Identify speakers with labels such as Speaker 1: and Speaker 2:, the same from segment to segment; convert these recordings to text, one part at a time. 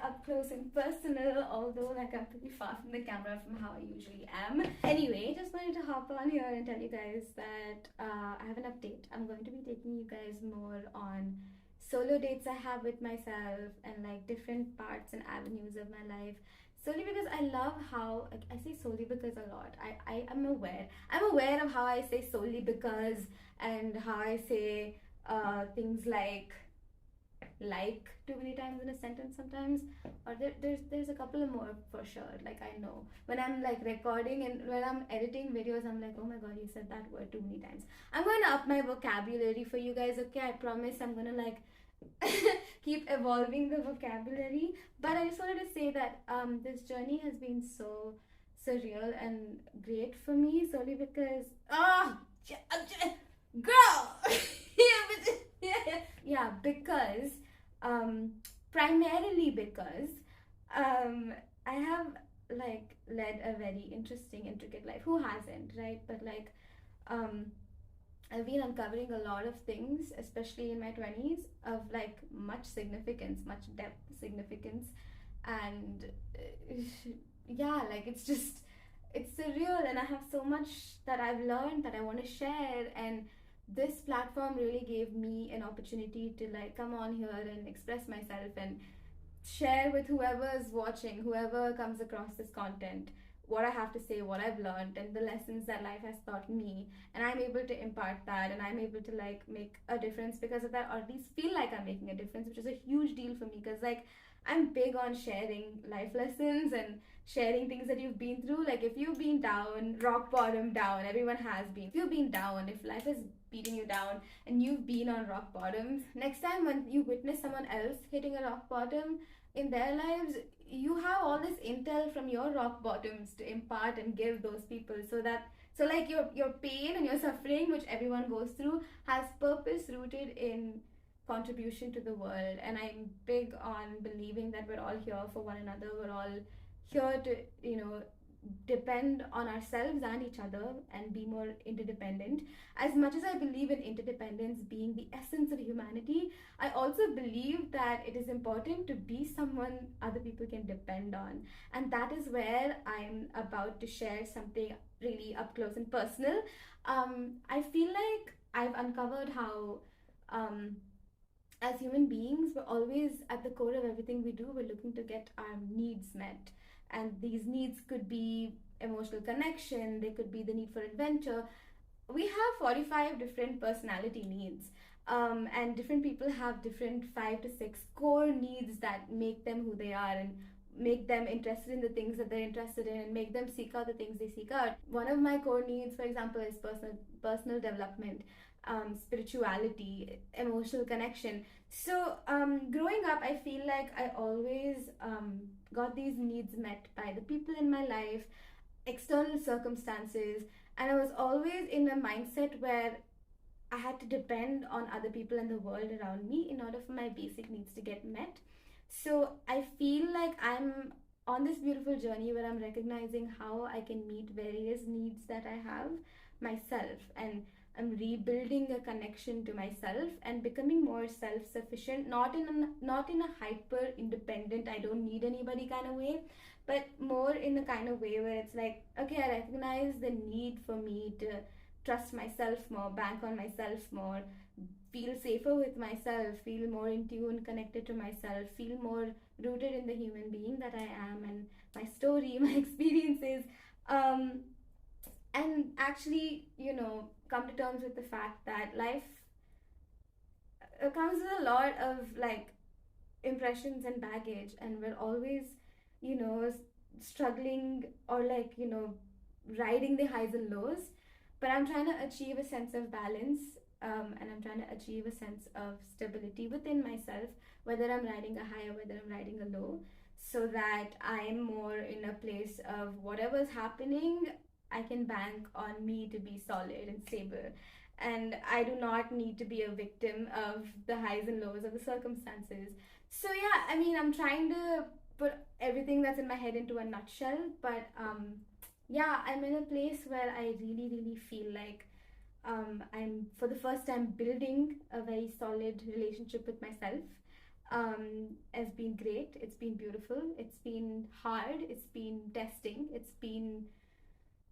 Speaker 1: up close and personal, although like I'm pretty far from the camera from how I usually am. Anyway, just wanted to hop on here and tell you guys that I have an update. I'm going to be taking you guys more on solo dates I have with myself and like different parts and avenues of my life. Solely because I love how, like, I say solely because a lot. I am aware. I'm aware of how I say solely because and how I say things like too many times in a sentence sometimes, or there's a couple of more for sure. Like, I know when I'm like recording and when I'm editing videos, I'm like, oh my god, you said that word too many times. I'm going to up my vocabulary for you guys, okay? I promise I'm gonna like keep evolving the vocabulary. But I just wanted to say that this journey has been so surreal and great for me, solely because girl yeah, because um primarily because I have like led a very interesting, intricate life. Who hasn't, right? But like um I've been uncovering a lot of things, especially in my 20s, of like much significance, much depth significance. And yeah, like it's surreal. And I have so much that I've learned that I want to share. And this platform really gave me an opportunity to like come on here and express myself and share with whoever's watching, whoever comes across this content, what I have to say, what I've learned, and the lessons that life has taught me. And I'm able to impart that, and I'm able to like make a difference because of that, or at least feel like I'm making a difference, which is a huge deal for me because like I'm big on sharing life lessons and sharing things that you've been through. Like, if you've been down, rock bottom down, everyone has been. If you've been down, if life is beating you down and you've been on rock bottom, next time when you witness someone else hitting a rock bottom in their lives, you have all this intel from your rock bottoms to impart and give those people, so that so like your pain and your suffering, which everyone goes through, has purpose rooted in contribution to the world. And I'm big on believing that we're all here for one another. We're all here to, depend on ourselves and each other and be more interdependent. As much as I believe in interdependence being the essence of humanity, I also believe that it is important to be someone other people can depend on. And that is where I'm about to share something really up close and personal. I feel like I've uncovered how as human beings, we're always at the core of everything we do, we're looking to get our needs met. And these needs could be emotional connection, they could be the need for adventure. We have 45 different personality needs. And different people have different 5 to 6 core needs that make them who they are and make them interested in the things that they're interested in and make them seek out the things they seek out. One of my core needs, for example, is personal development, spirituality, emotional connection. So growing up, I feel like I always got these needs met by the people in my life, external circumstances, and I was always in a mindset where I had to depend on other people in the world around me in order for my basic needs to get met. So I feel like I'm on this beautiful journey where I'm recognizing how I can meet various needs that I have myself, and I'm rebuilding a connection to myself and becoming more self-sufficient, not in a hyper independent, I don't need anybody kind of way, but more in a kind of way where it's like, okay, I recognize the need for me to trust myself more, bank on myself more, feel safer with myself, feel more in tune, connected to myself, feel more rooted in the human being that I am and my story, my experiences. Um, and actually, come to terms with the fact that life comes with a lot of like impressions and baggage, and we're always, struggling or like, riding the highs and lows. But I'm trying to achieve a sense of balance, and I'm trying to achieve a sense of stability within myself, whether I'm riding a high or whether I'm riding a low, so that I'm more in a place of whatever's happening, I can bank on me to be solid and stable. And I do not need to be a victim of the highs and lows of the circumstances. So yeah, I mean, I'm trying to put everything that's in my head into a nutshell, but yeah, I'm in a place where I really, really feel like I'm for the first time building a very solid relationship with myself. has been great. It's been beautiful. It's been hard. It's been testing. It's been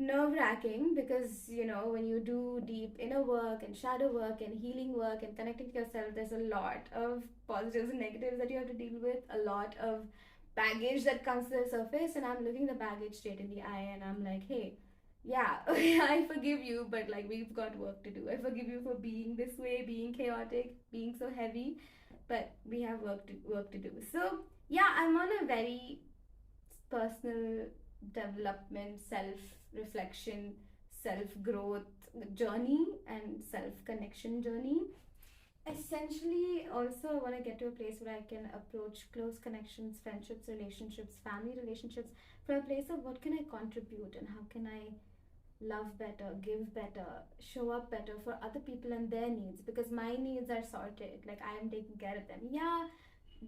Speaker 1: nerve-wracking because when you do deep inner work and shadow work and healing work and connecting to yourself, there's a lot of positives and negatives that you have to deal with, a lot of baggage that comes to the surface, and I'm looking the baggage straight in the eye and I'm like, hey, yeah, I forgive you, but like we've got work to do. I forgive you for being this way, being chaotic, being so heavy, but we have work to do. So yeah, I'm on a very personal development, self reflection, self growth journey, and self connection journey. Essentially, also, I want to get to a place where I can approach close connections, friendships, relationships, family relationships from a place of what can I contribute and how can I love better, give better, show up better for other people and their needs, because my needs are sorted. Like, I am taking care of them. Yeah,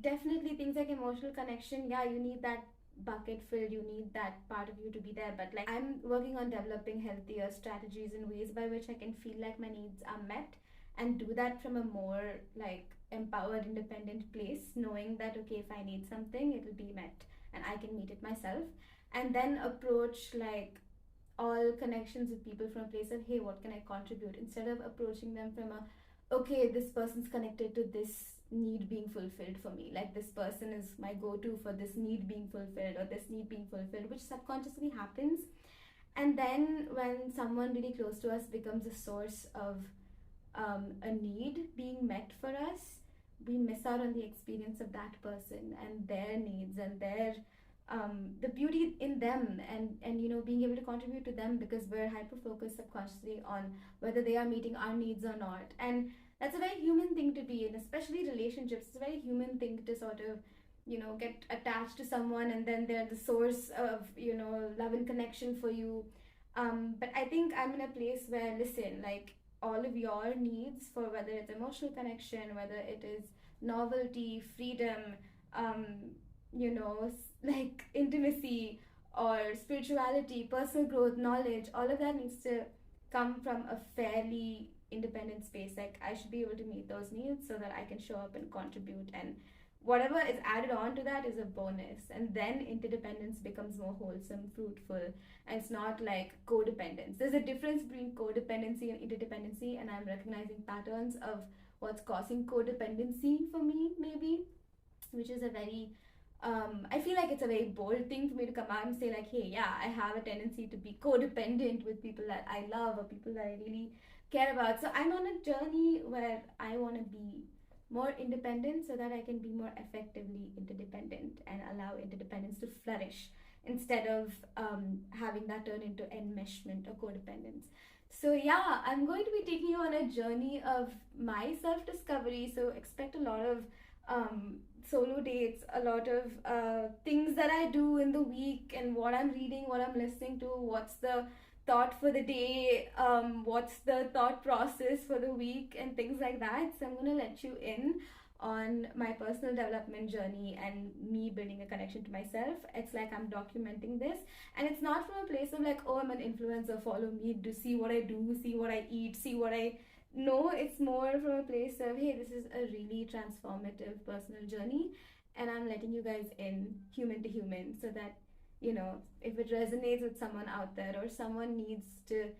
Speaker 1: definitely things like emotional connection. Yeah, you need that bucket filled, you need that part of you to be there. But like, I'm working on developing healthier strategies and ways by which I can feel like my needs are met and do that from a more like empowered, independent place, knowing that okay, if I need something, it will be met and I can meet it myself. And then approach like all connections with people from a place of hey, what can I contribute, instead of approaching them from a okay, this person's connected to this need being fulfilled for me, like this person is my go-to for this need being fulfilled or this need being fulfilled, which subconsciously happens. And then when someone really close to us becomes a source of a need being met for us, we miss out on the experience of that person and their needs and their the beauty in them, and being able to contribute to them, because we're hyper focused subconsciously on whether they are meeting our needs or not. And that's a very human thing to be in, especially relationships. It's a very human thing to sort of get attached to someone and then they're the source of love and connection for you. But I think I'm in a place where, listen, like, all of your needs, for whether it's emotional connection, whether it is novelty, freedom, um, like intimacy or spirituality, personal growth, knowledge, all of that needs to come from a fairly independent space. Like, I should be able to meet those needs so that I can show up and contribute, and whatever is added on to that is a bonus. And then interdependence becomes more wholesome, fruitful, and it's not like codependence. There's a difference between codependency and interdependency, and I'm recognizing patterns of what's causing codependency for me, maybe, which is a very I feel like it's a very bold thing for me to come out and say like, hey, yeah, I have a tendency to be codependent with people that I love or people that I really care about. So I'm on a journey where I want to be more independent so that I can be more effectively interdependent and allow interdependence to flourish, instead of having that turn into enmeshment or codependence. So yeah, I'm going to be taking you on a journey of my self-discovery. So expect a lot of solo dates, a lot of things that I do in the week, and what I'm reading, what I'm listening to, what's the thought for the day, what's the thought process for the week, and things like that. So I'm going to let you in on my personal development journey and me building a connection to myself. It's like I'm documenting this, and it's not from a place of like, oh, I'm an influencer, follow me, to see what I do, see what I eat, see what I no. It's more from a place of hey, this is a really transformative personal journey, and I'm letting you guys in human to human, so that if it resonates with someone out there, or someone needs to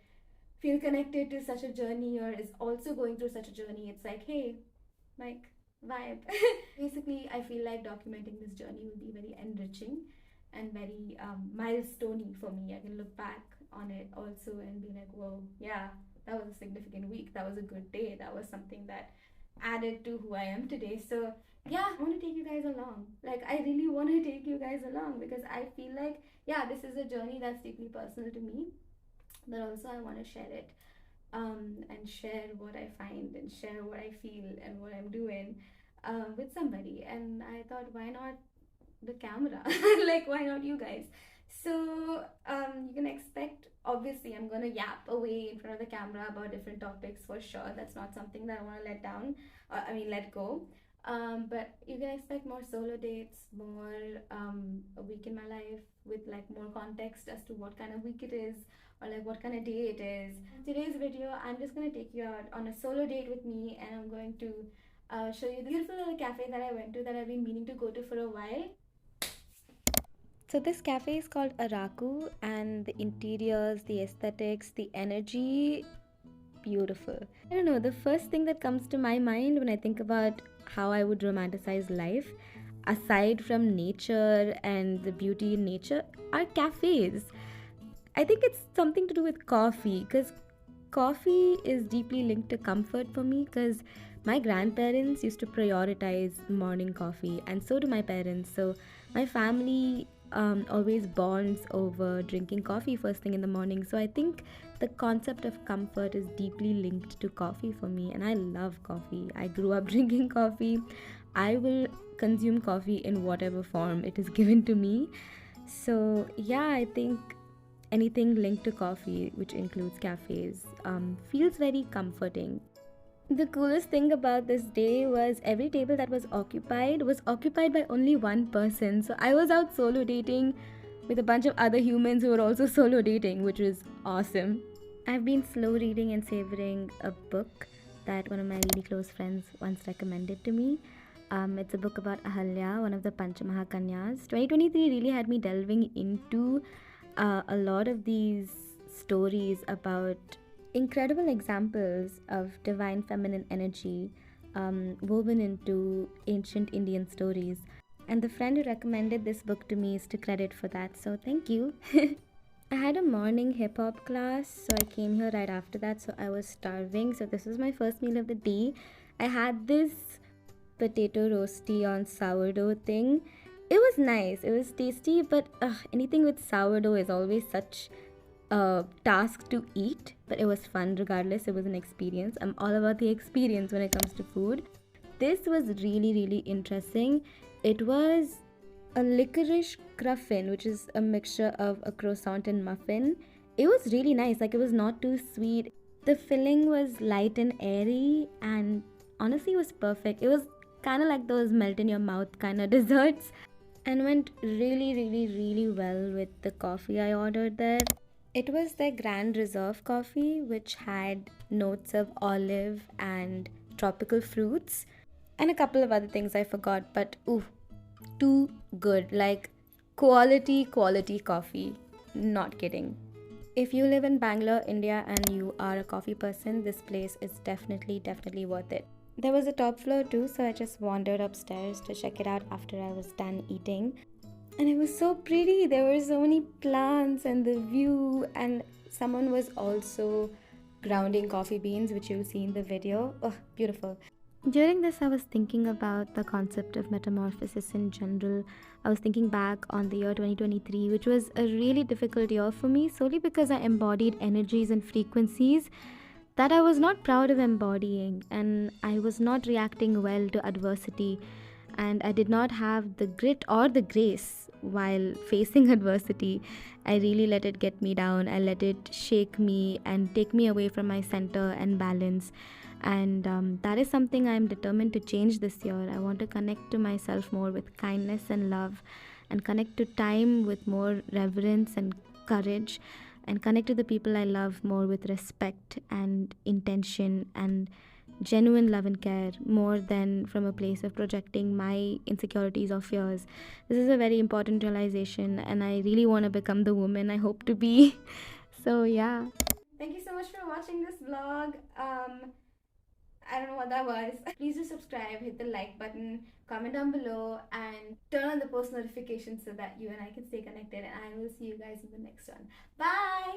Speaker 1: feel connected to such a journey or is also going through such a journey, it's like, hey, like, vibe. Basically, I feel like documenting this journey will be very enriching and very milestoney for me. I can look back on it also and be like, whoa, yeah, that was a significant week, that was a good day, that was something that added to who I am today. So yeah, I want to take you guys along. Like, I really want to take you guys along, because I feel like, yeah, this is a journey that's deeply personal to me, but also I want to share it, and share what I find and share what I feel and what I'm doing with somebody. And I thought, why not the camera? Like, why not you guys? So you can expect, obviously, I'm gonna yap away in front of the camera about different topics for sure. That's not something that I want to let down, let go. But you can expect more solo dates, more a week in my life with like more context as to what kind of week it is, or like what kind of day it is. In today's video, I'm just gonna take you out on a solo date with me, and I'm going to show you the beautiful little cafe that I went to that I've been meaning to go to for a while. So this cafe is called Araku, and the interiors, the aesthetics, the energy, beautiful. I don't know, the first thing that comes to my mind when I think about how I would romanticize life, aside from nature and the beauty in nature, are cafes. I think it's something to do with coffee, because coffee is deeply linked to comfort for me, because my grandparents used to prioritize morning coffee, and so do my parents. So my family always bonds over drinking coffee first thing in the morning. So I think the concept of comfort is deeply linked to coffee for me, and I love coffee. I grew up drinking coffee. I will consume coffee in whatever form it is given to me. So yeah, I think anything linked to coffee, which includes cafes, feels very comforting. The coolest thing about this day was every table that was occupied by only one person. So I was out solo dating with a bunch of other humans who were also solo dating, which was awesome. I've been slow reading and savoring a book that one of my really close friends once recommended to me. It's a book about Ahalya, one of the Panchamahakanyas. 2023 really had me delving into a lot of these stories about incredible examples of divine feminine energy woven into ancient Indian stories. And the friend who recommended this book to me is to credit for that, so thank you. I had a morning hip hop class, so I came here right after that, so I was starving. So, this was my first meal of the day. I had this potato roasty on sourdough thing. It was nice, it was tasty, but anything with sourdough is always such a task to eat, but it was fun regardless. It was an experience. I'm all about the experience when it comes to food. This was really, really interesting. It was a licorice cruffin, which is a mixture of a croissant and muffin. It was really nice, like, it was not too sweet. The filling was light and airy, and honestly, it was perfect. It was kind of like those melt in your mouth kind of desserts, and went really, really, really well with the coffee I ordered there. It was their Grand Reserve coffee, which had notes of olive and tropical fruits, and a couple of other things I forgot, but ooh, too good. Like, quality coffee. Not kidding. If you live in Bangalore, India, and you are a coffee person, this place is definitely worth it. There was a top floor too, so I just wandered upstairs to check it out after I was done eating. And it was so pretty. There were so many plants and the view, and someone was also grounding coffee beans, which you'll see in the video. Oh, beautiful. During this, I was thinking about the concept of metamorphosis in general. I was thinking back on the year 2023, which was a really difficult year for me, solely because I embodied energies and frequencies that I was not proud of embodying, and I was not reacting well to adversity, and I did not have the grit or the grace while facing adversity. I really let it get me down. I let it shake me and take me away from my center and balance. And that is something I'm determined to change this year. I want to connect to myself more with kindness and love, and connect to time with more reverence and courage, and connect to the people I love more with respect and intention and genuine love and care, more than from a place of projecting my insecurities or fears. This is a very important realization, and I really want to become the woman I hope to be. So, yeah. Thank you so much for watching this vlog. I don't know what that was. Please do subscribe, hit the like button, comment down below, and turn on the post notifications so that you and I can stay connected. And I will see you guys in the next one. Bye!